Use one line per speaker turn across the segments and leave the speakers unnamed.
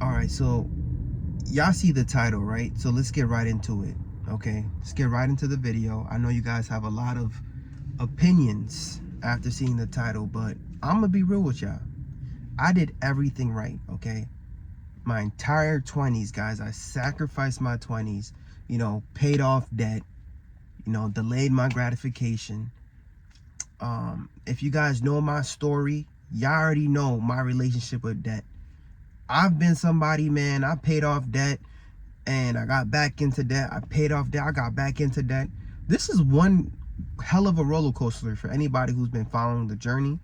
All right, so y'all see the title, right? So let's get right into it. Okay, let's get right into the video. I know you guys have a lot of opinions after seeing the title, but I'm gonna be real with y'all. I did everything right, okay? My entire 20s, guys. I sacrificed my 20s, paid off debt, delayed my gratification. If you guys know my story, y'all already know my relationship with debt. I've been somebody, man. I paid off debt and I got back into debt. I paid off debt. I got back into debt. This is one hell of a roller coaster for anybody who's been following the journey.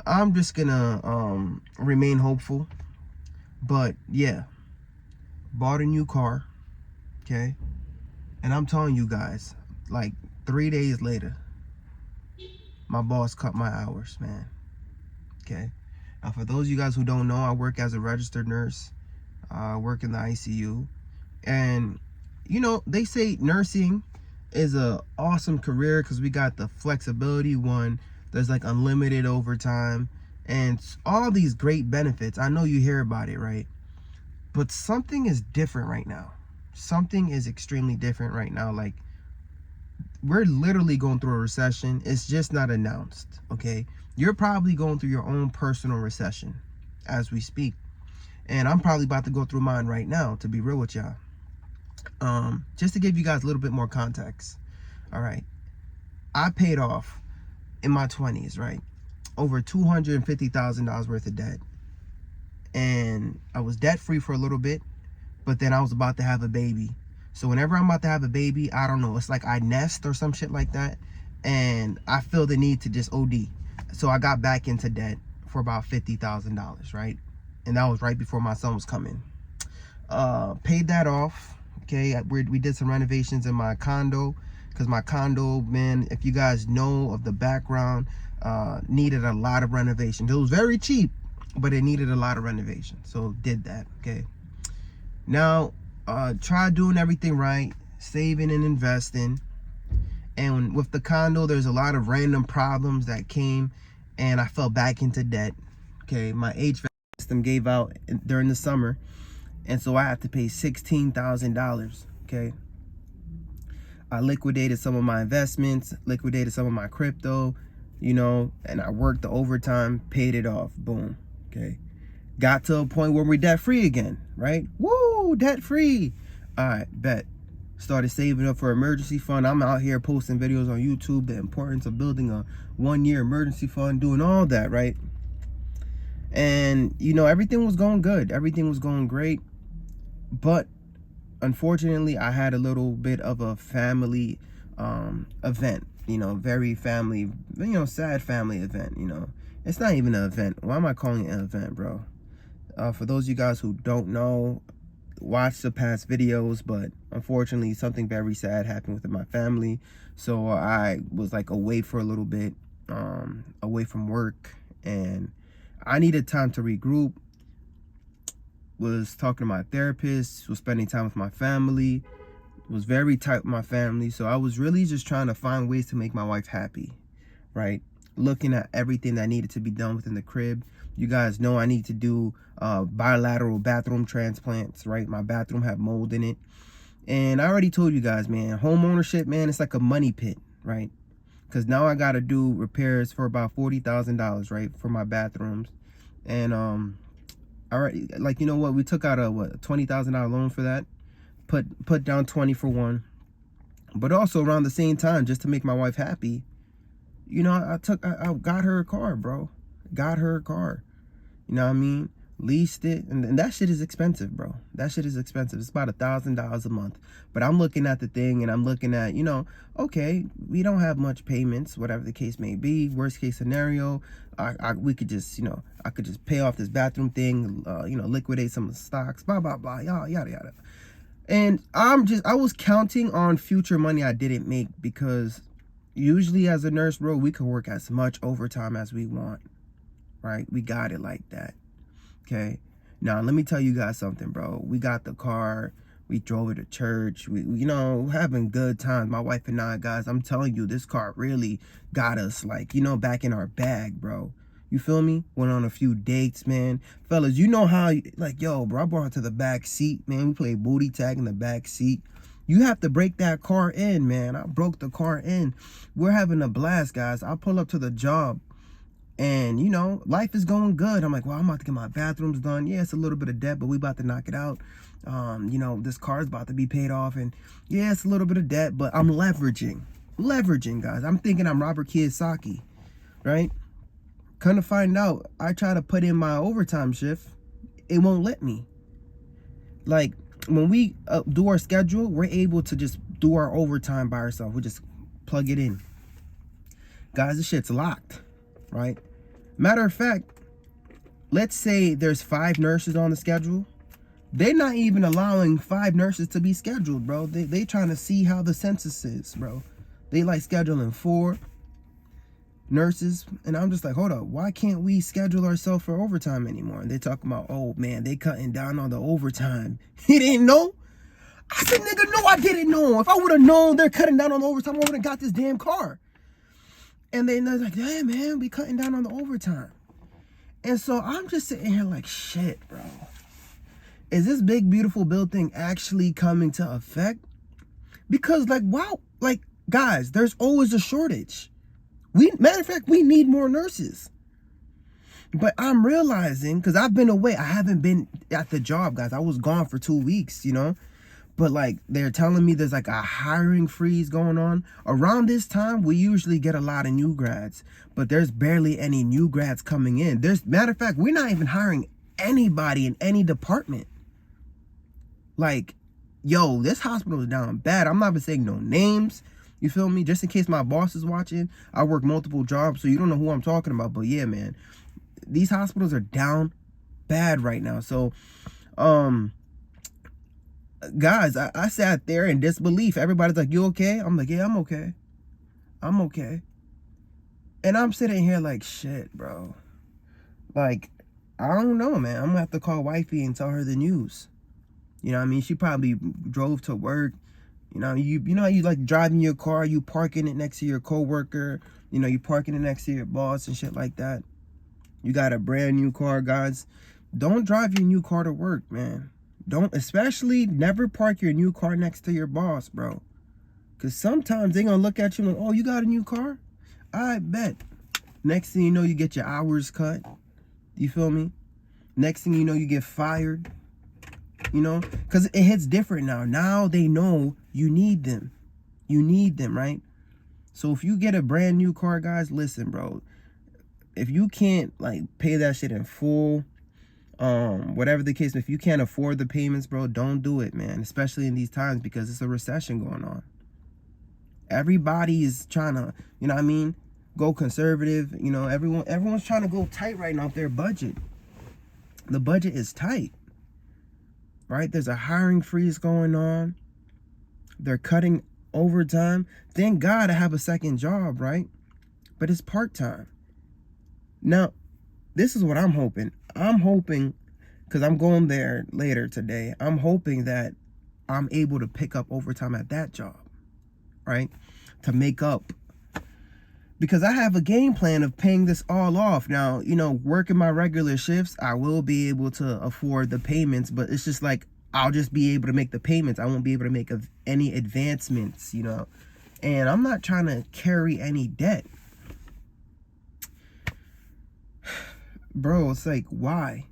I'm just gonna remain hopeful. But yeah, bought a new car, okay? And I'm telling you guys, like 3 days later, my boss cut my hours, man. Okay. Now, for those of you guys who don't know, I work as a registered nurse. I work in the ICU. And, they say nursing is a awesome career because we got the flexibility. One, there's like unlimited overtime and all these great benefits. I know you hear about it, right? But something is different right now. Something is extremely different right now. Like, we're literally going through a recession. It's just not announced, okay? You're probably going through your own personal recession as we speak. And I'm probably about to go through mine right now, to be real with y'all. Just to give you guys a little bit more context. All right. I paid off in my 20s, right? Over $250,000 worth of debt. And I was debt free for a little bit, but then I was about to have a baby. So whenever I'm about to have a baby, I don't know, it's like I nest or some shit like that, and I feel the need to just OD. So I got back into debt for about $50,000, right? And that was right before my son was coming. Paid that off. Okay, we did some renovations in my condo because my condo, man, if you guys know of the background, needed a lot of renovation. It was very cheap, but it needed a lot of renovation. So did that. Okay. Now, try doing everything right, saving and investing. And with the condo, there's a lot of random problems that came, and I fell back into debt. Okay, my HVAC system gave out during the summer, and so I had to pay $16,000. Okay, I liquidated some of my investments, liquidated some of my crypto, and I worked the overtime, paid it off. Boom. Okay. Got to a point where we're debt free again, right? Woo, debt free. All right, bet. Started saving up for emergency fund. I'm out here posting videos on YouTube, the importance of building a 1-year emergency fund, doing all that, right? And, everything was going good. Everything was going great. But unfortunately, I had a little bit of a family event, very family, sad family event, It's not even an event. Why am I calling it an event, bro? For those of you guys who don't know, watch the past videos, but unfortunately something very sad happened within my family. So I was like away for a little bit, away from work, and I needed time to regroup. Was talking to my therapist, was spending time with my family, was very tight with my family. So I was really just trying to find ways to make my wife happy, right? Looking at everything that needed to be done within the crib. You guys know I need to do bilateral bathroom transplants, right? My bathroom had mold in it. And I already told you guys, man, home ownership, man, it's like a money pit, right? Because now I got to do repairs for about $40,000, right, for my bathrooms. And already, like, you know what? We took out a $20,000 loan for that. Put down 20 for one. But also around the same time, just to make my wife happy, I got her a car, bro. Got her a car. You know what I mean? Leased it. And that shit is expensive, bro. That shit is expensive. It's about $1,000 a month. But I'm looking at the thing and I'm looking at, okay, we don't have much payments, whatever the case may be. Worst case scenario, we could just, I could just pay off this bathroom thing, liquidate some of the stocks, blah, blah, blah, yada, yada. And I was counting on future money I didn't make because usually as a nurse, bro, we can work as much overtime as we want, right? We got it like that, okay? Now, let me tell you guys something, bro. We got the car. We drove it to church. We having good times. My wife and I, guys, I'm telling you, this car really got us, like, back in our bag, bro. You feel me? Went on a few dates, man. Fellas, you know how, like, yo, bro, I brought her to the back seat, man. We played booty tag in the back seat. You have to break that car in, man. I broke the car in. We're having a blast, guys. I pull up to the job, and, you know, life is going good. I'm like, well, I'm about to get my bathrooms done. Yeah, it's a little bit of debt, but we about to knock it out. You know, this car's about to be paid off, and yeah, it's a little bit of debt, but I'm leveraging, guys. I'm thinking I'm Robert Kiyosaki, right? Kind of find out, I try to put in my overtime shift, it won't let me. Like, when we do our schedule, we're able to just do our overtime by ourselves. We just plug it in. Guys, this shit's locked, right? Matter of fact, let's say there's 5 nurses on the schedule. They're not even allowing 5 nurses to be scheduled, bro. They trying to see how the census is, bro. They like scheduling 4 nurses, and I'm just like, hold up, why can't we schedule ourselves for overtime anymore? And they talking about, oh man, they cutting down on the overtime. He didn't know? I said, nigga, no, I didn't know. If I would have known they're cutting down on the overtime, I would have got this damn car. And they're like, yeah, man, we cutting down on the overtime. And so I'm just sitting here like, shit, bro. Is this big, beautiful bill thing actually coming to effect? Because, like, wow, like, guys, there's always a shortage. Matter of fact, we need more nurses. But I'm realizing, because I've been away, I haven't been at the job, guys. I was gone for 2 weeks, you know. But, like, they're telling me there's, like, a hiring freeze going on. Around this time, we usually get a lot of new grads. But there's barely any new grads coming in. Matter of fact, we're not even hiring anybody in any department. Like, yo, this hospital is down bad. I'm not even saying no names. You feel me? Just in case my boss is watching. I work multiple jobs, so you don't know who I'm talking about. But yeah, man, these hospitals are down bad right now. So, guys, I sat there in disbelief. Everybody's like, you okay? I'm like, yeah, I'm okay. I'm okay. And I'm sitting here like, shit, bro. Like, I don't know, man. I'm gonna have to call wifey and tell her the news. You know what I mean? She probably drove to work. You know you like driving your car, you parking it next to your coworker, you know, you parking it next to your boss and shit like that. You got a brand new car, guys. Don't drive your new car to work, man. Especially never park your new car next to your boss, bro. Cause sometimes they gonna look at you like, oh, you got a new car? I bet. Next thing you know, you get your hours cut. You feel me? Next thing you know, you get fired. You know, because it hits different now. Now they know you need them. You need them, right? So if you get a brand new car, guys, listen, bro. If you can't, like, pay that shit in full, whatever the case, if you can't afford the payments, bro, don't do it, man. Especially in these times, because it's a recession going on. Everybody is trying to, you know what I mean, go conservative. You know, everyone's trying to go tight right now with their budget. The budget is tight. Right? There's a hiring freeze going on. They're cutting overtime. Thank God I have a second job, right? But it's part-time. Now, this is what I'm hoping. I'm hoping, because I'm going there later today, I'm hoping that I'm able to pick up overtime at that job, right? To make up. Because I have a game plan of paying this all off. Now, you know, working my regular shifts, I will be able to afford the payments, but it's just like, I'll just be able to make the payments. I won't be able to make any advancements, you know. And I'm not trying to carry any debt. Bro, it's like, why?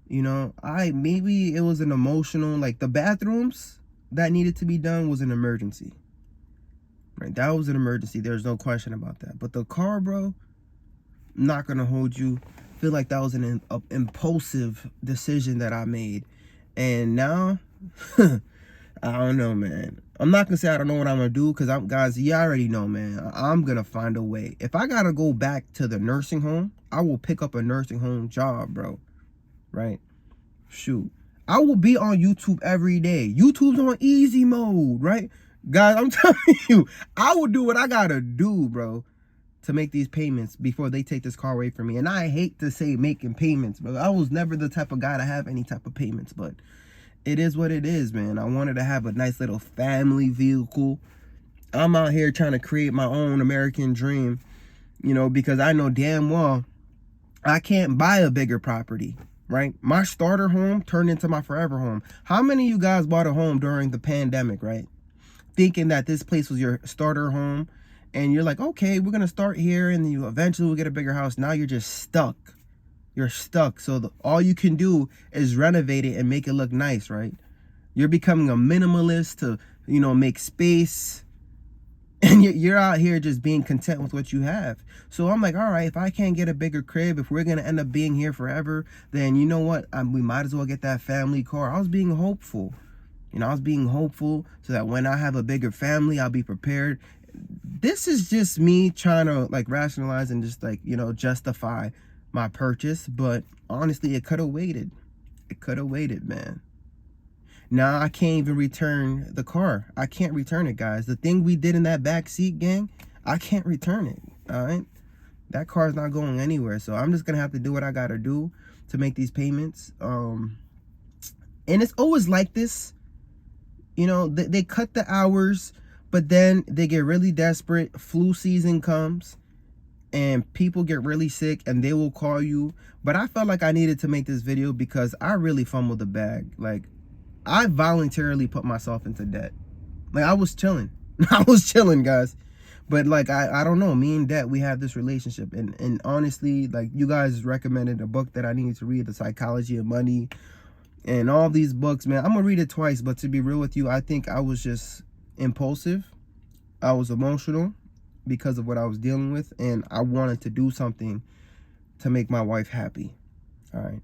You know, maybe it was an emotional, like, the bathrooms that needed to be done was an emergency. Right, that was an emergency. There's no question about that. But the car, bro, I'm not gonna hold you. Feel like that was an impulsive decision that I made, and now I don't know, man. I'm not gonna say I don't know what I'm gonna do, because guys, you already know, man. I'm gonna find a way. If I gotta go back to the nursing home, I will pick up a nursing home job, bro. Right? Shoot, I will be on YouTube every day. YouTube's on easy mode, right? Guys, I'm telling you, I will do what I gotta do, bro, to make these payments before they take this car away from me. And I hate to say making payments, but I was never the type of guy to have any type of payments. But it is what it is, man. I wanted to have a nice little family vehicle. I'm out here trying to create my own American dream. you know, because I know damn well I can't buy a bigger property, right? My starter home turned into my forever home. How many of you guys bought a home during the pandemic, right? Thinking that this place was your starter home, and you're like, okay, we're gonna start here, and then you eventually will get a bigger house. Now you're just stuck. You're stuck. So all you can do is renovate it and make it look nice, right? You're becoming a minimalist to, you know, make space. And you're out here just being content with what you have. So I'm like, all right, if I can't get a bigger crib, if we're going to end up being here forever, then you know what? We might as well get that family car. I was being hopeful. You know, I was being hopeful so that when I have a bigger family, I'll be prepared. This is just me trying to like rationalize and just like, you know, justify my purchase. But honestly, it could have waited. It could have waited, man. Now I can't even return the car. I can't return it, guys. The thing we did in that back seat, gang, I can't return it. All right, that car is not going anywhere. So I'm just gonna have to do what I gotta do to make these payments. And it's always like this. You know, they cut the hours, but then they get really desperate. Flu season comes, and people get really sick, and they will call you. But I felt like I needed to make this video because I really fumbled the bag. Like, I voluntarily put myself into debt. Like, I was chilling. I was chilling, guys. But like, I don't know, me and debt, we have this relationship. And honestly, like, you guys recommended a book that I needed to read, The Psychology of Money, and all these books, man. I'm gonna read it twice, but to be real with you, I think I was just impulsive. I was emotional because of what I was dealing with, and I wanted to do something to make my wife happy. All right.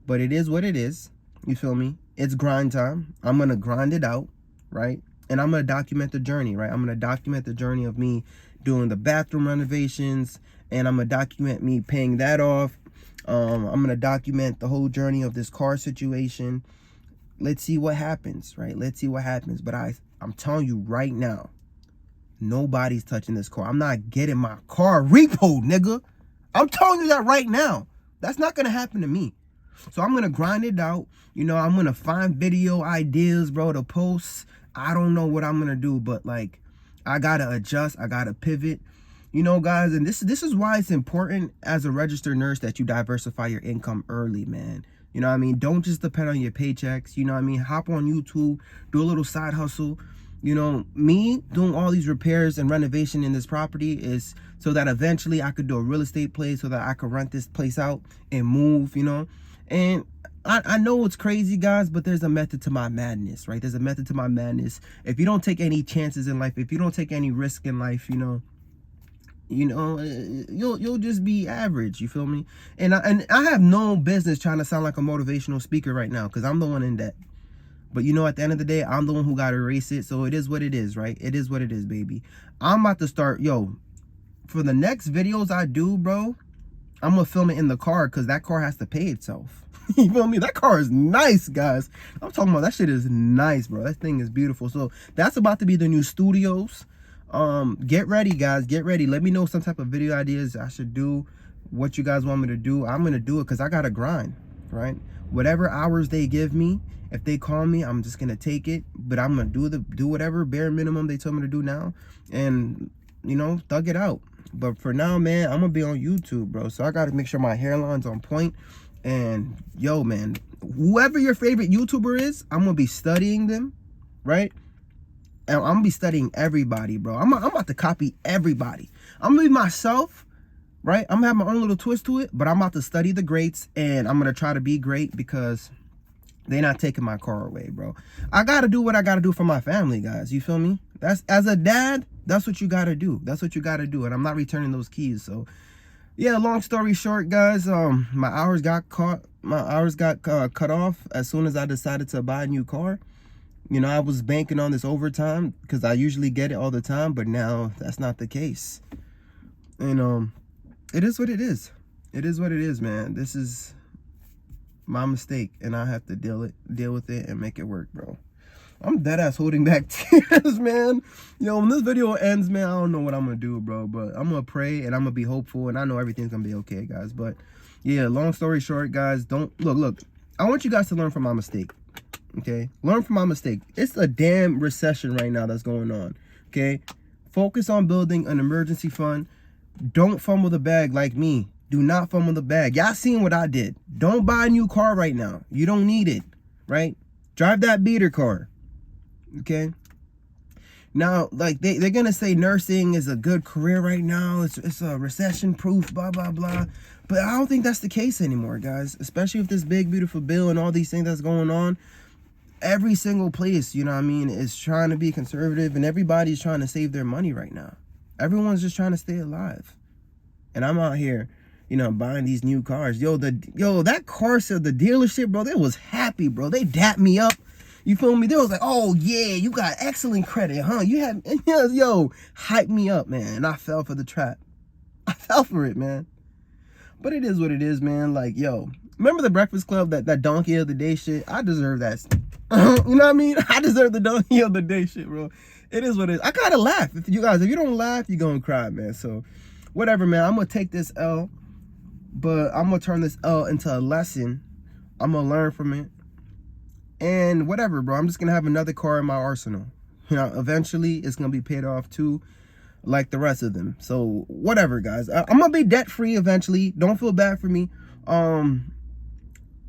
But it is what it is. You feel me? It's grind time. I'm going to grind it out, right? And I'm going to document the journey, right? I'm going to document the journey of me doing the bathroom renovations, and I'm going to document me paying that off. I'm going to document the whole journey of this car situation. Let's see what happens, right? Let's see what happens. But I'm telling you right now, nobody's touching this car. I'm not getting my car repoed, nigga. I'm telling you that right now. That's not going to happen to me. So I'm going to grind it out. You know, I'm going to find video ideas, bro, to post. I don't know what I'm going to do, but like, I got to adjust. I got to pivot. You know, guys, and this is why it's important as a registered nurse that you diversify your income early, man. You know what I mean? Don't just depend on your paychecks. You know what I mean? Hop on YouTube, do a little side hustle. You know, me doing all these repairs and renovation in this property is so that eventually I could do a real estate place so that I could rent this place out and move, you know. And I know it's crazy, guys, but there's a method to my madness, right? There's a method to my madness. If you don't take any chances in life, if you don't take any risk in life, you know, you'll just be average. You feel me? And I have no business trying to sound like a motivational speaker right now because I'm the one in debt. But you know, at the end of the day, I'm the one who got to erase it. So it is what it is, right? It is what it is, baby. I'm about to start, for the next videos I do, bro, I'm going to film it in the car because that car has to pay itself. You feel me? That car is nice, guys. I'm talking about that shit is nice, bro. That thing is beautiful. So that's about to be the new studios. Get ready, guys. Get ready. Let me know some type of video ideas I should do, what you guys want me to do. I'm going to do it because I got to grind, right? Whatever hours they give me, if they call me, I'm just going to take it. But I'm going to do whatever bare minimum they tell me to do now. And, you know, thug it out. But for now, man, I'm going to be on YouTube, bro. So I got to make sure my hairline's on point. And, yo, man, whoever your favorite YouTuber is, I'm going to be studying them, right? And I'm going to be studying everybody, bro. I'm about to copy everybody. I'm going to be myself, right? I'm going to have my own little twist to it. But I'm about to study the greats. And I'm going to try to be great because they're not taking my car away, bro. I got to do what I got to do for my family, guys. You feel me? That's, as a dad, that's what you got to do. That's what you got to do. And I'm not returning those keys. So, yeah, long story short, guys, my hours got cut off as soon as I decided to buy a new car. You know, I was banking on this overtime because I usually get it all the time, but now that's not the case. And it is what it is. It is what it is, man. This is my mistake, and I have to deal with it and make it work, bro. I'm dead ass holding back tears, man. Yo, when this video ends, man, I don't know what I'm gonna do, bro. But I'm gonna pray and I'm gonna be hopeful, and I know everything's gonna be okay, guys. But yeah, long story short, guys, don't look. I want you guys to learn from my mistake. Okay? Learn from my mistake. It's a damn recession right now that's going on. Okay? Focus on building an emergency fund. Don't fumble the bag like me. Do not fumble the bag. Y'all seen what I did. Don't buy a new car right now. You don't need it, right? Drive that beater car, okay? Now, like, they're going to say nursing is a good career right now. It's a recession-proof, blah, blah, blah. But I don't think that's the case anymore, guys. Especially with this big, beautiful bill and all these things that's going on. Every single place, you know what I mean, is trying to be conservative. And everybody's trying to save their money right now. Everyone's just trying to stay alive. And I'm out here, you know, buying these new cars. Yo, that car said the dealership, bro, they was happy, bro. They dapped me up. You feel me? They was like, oh, yeah, you got excellent credit, huh? You had, yo, hype me up, man. And I fell for the trap. I fell for it, man. But it is what it is, man. Like, yo, remember the Breakfast Club, that donkey of the day shit? I deserve that. You know what I mean? I deserve the donkey of the day shit, bro. It is what it is. I gotta laugh. If you don't laugh, you're gonna cry, man. So, whatever, man. I'm gonna take this L, but I'm gonna turn this L into a lesson. I'm gonna learn from it. And whatever, bro. I'm just gonna have another car in my arsenal. You know, eventually it's gonna be paid off too, like the rest of them. So whatever, guys. I'm gonna be debt free eventually. Don't feel bad for me.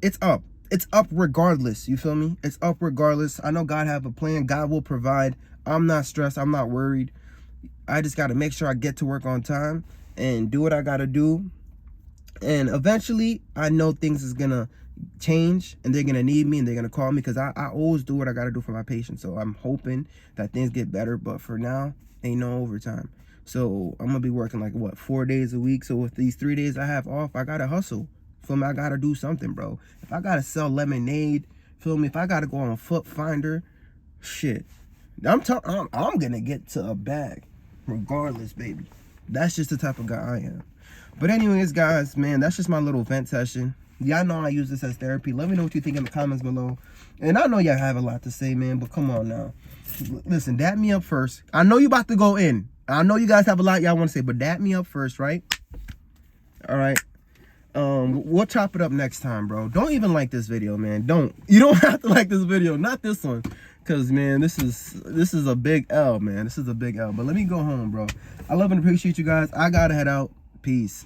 It's up. It's up regardless. You feel me? It's up regardless. I know God have a plan. God will provide. I'm not stressed. I'm not worried. I just gotta make sure I get to work on time and do what I gotta do. And eventually, I know things is gonna change and they're gonna need me and they're gonna call me, because I always do what I gotta do for my patients. So I'm hoping that things get better, but for now, ain't no overtime. So I'm gonna be working like, what, 4 days a week. So with these 3 days I have off, I gotta hustle. Feel me? I gotta do something, bro. If I gotta sell lemonade, feel me? If I gotta go on Foot Finder, shit, I'm gonna get to a bag regardless, baby. That's just the type of guy I am. But anyways, guys, man, that's just my little vent session. Y'all know I use this as therapy. Let me know what you think in the comments below. And I know y'all have a lot to say, man, but come on now. Listen, dap me up first. I know you about to go in. I know you guys have a lot y'all want to say, but dap me up first, right? All right. We'll chop it up next time, bro. Don't even like this video, man. You don't have to like this video, not this one. Cause man, this is a big L, man. This is a big L. But let me go home, bro. I love and appreciate you guys. I gotta head out. Peace.